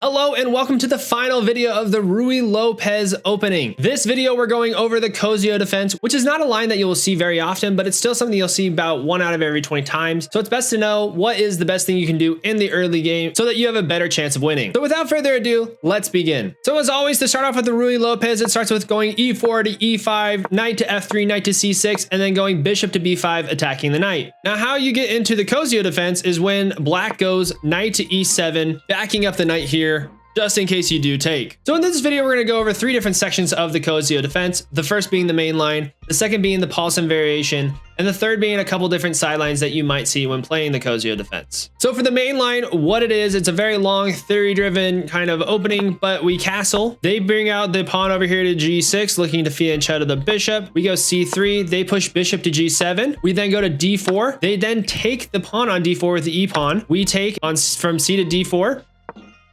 Hello and welcome to the final video of the Ruy Lopez opening. This video we're going over the Cozio Defense, which is not a line that you will see very often, but it's still something you'll see about 1 out of every 20 times. So it's best to know what is the best thing you can do in the early game so that you have a better chance of winning. So without further ado, let's begin. So as always, to start off with the Ruy Lopez, it starts with going e4 to e5, knight to f3, knight to c6, and then going bishop to b5, attacking the knight. Now how you get into the Cozio Defense is when black goes knight to e7, backing up the knight here, just in case you do take. So in this video, we're going to go over 3 different sections of the Cozio Defense. The first being the main line, the second being the Paulson Variation, and the third being a couple different sidelines that you might see when playing the Cozio Defense. So for the main line, what it is, it's a very long theory-driven kind of opening, but we castle. They bring out the pawn over here to g6, looking to fianchetto the bishop. We go c3, they push bishop to g7. We then go to d4. They then take the pawn on d4 with the e-pawn. We take on from c to d4.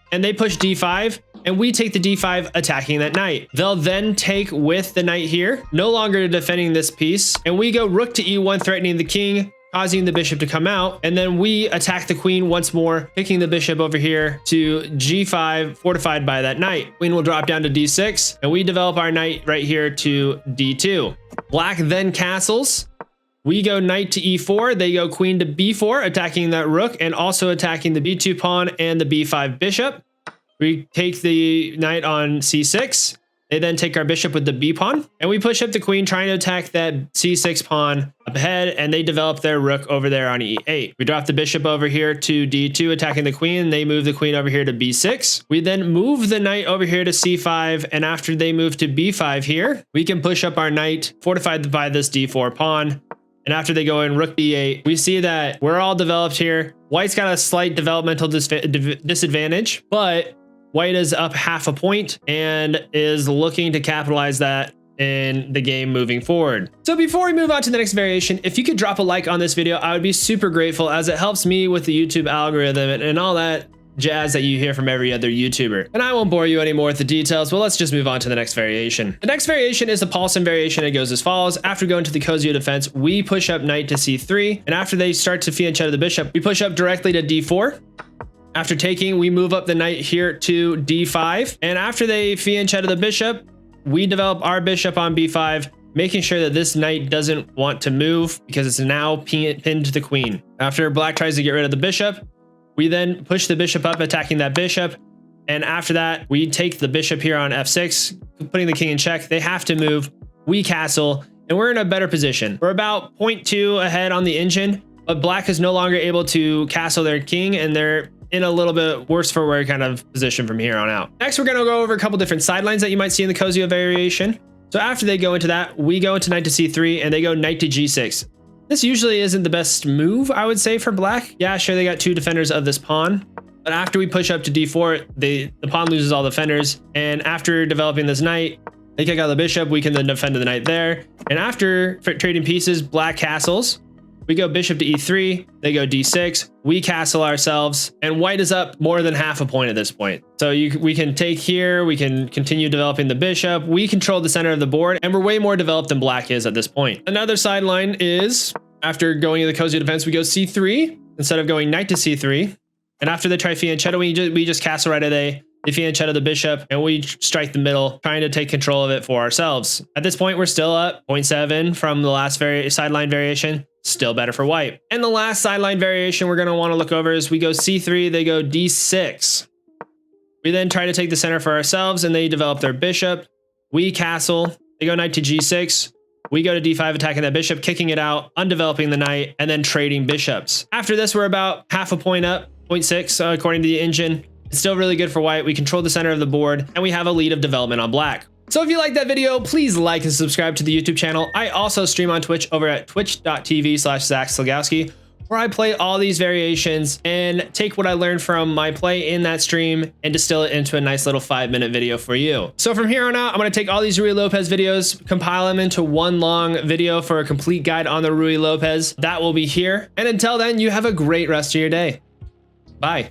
And they push d5, and we take the d5, attacking that knight. They'll then take with the knight here, no longer defending this piece, and we go rook to e1, threatening the king, causing the bishop to come out, and then we attack the queen once more, picking the bishop over here to g5, fortified by that knight. Queen will drop down to d6, and we develop our knight right here to d2. Black then castles. We go knight to e4, they go queen to b4, attacking that rook and also attacking the b2 pawn and the b5 bishop. We take the knight on c6. They then take our bishop with the b pawn, and we push up the queen, trying to attack that c6 pawn up ahead, and they develop their rook over there on e8. We drop the bishop over here to d2, attacking the queen, and they move the queen over here to b6. We then move the knight over here to c5, and after they move to b5 here, we can push up our knight, fortified by this d4 pawn. And after they go in rook b8, we see that we're all developed here. White's got a slight developmental disadvantage, but white is up half a point and is looking to capitalize that in the game moving forward. So before we move on to the next variation, if you could drop a like on this video, I would be super grateful, as it helps me with the YouTube algorithm and all that jazz that you hear from every other YouTuber. And I won't bore you anymore with the details, but let's just move on to the next variation. The next variation is the Paulson Variation. It goes as follows. After going to the Cozio Defense, we push up knight to c3, and after they start to fianchetto the bishop, we push up directly to d4. After taking, we move up the knight here to d5, and after they fianchetto the bishop, we develop our bishop on b5, making sure that this knight doesn't want to move because it's now pinned to the queen. After black tries to get rid of the bishop, we then push the bishop up, attacking that bishop. And after that, we take the bishop here on f6, putting the king in check. They have to move. We castle, and we're in a better position. We're about 0.2 ahead on the engine, but black is no longer able to castle their king, and they're in a little bit worse for wear kind of position from here on out. Next, we're going to go over a couple different sidelines that you might see in the Cozio Variation. So after they go into that, we go into knight to c3, and they go knight to g6. This usually isn't the best move, I would say, for black. Yeah, sure, they got 2 defenders of this pawn, but after we push up to d4, the pawn loses all defenders. And after developing this knight, they kick out the bishop. We can then defend the knight there. And after trading pieces, black castles. We go bishop to e3, they go d6, we castle ourselves, and white is up more than half a point at this point. So we can take here, we can continue developing the bishop, we control the center of the board, and we're way more developed than black is at this point. Another sideline is, after going to the Cozio Defense, we go c3, instead of going knight to c3, and after they try fianchetto, we just castle right away. They fianchetto the bishop, and we strike the middle, trying to take control of it for ourselves. At this point, we're still up 0.7 from the last sideline variation. Still better for white. And the last sideline variation we're going to want to look over is we go c3, they go d6. We then try to take the center for ourselves, and they develop their bishop. We castle, they go knight to g6. We go to d5, attacking that bishop, kicking it out, undeveloping the knight, and then trading bishops. After this, we're about half a point up, 0.6 according to the engine. It's still really good for white. We control the center of the board, and we have a lead of development on black. So if you like that video, please like and subscribe to the YouTube channel. I also stream on Twitch over at twitch.tv/ZachSlagowski, where I play all these variations and take what I learned from my play in that stream and distill it into a nice little 5-minute video for you. So from here on out, I'm going to take all these Ruy Lopez videos, compile them into one long video for a complete guide on the Ruy Lopez. That will be here. And until then, you have a great rest of your day. Bye.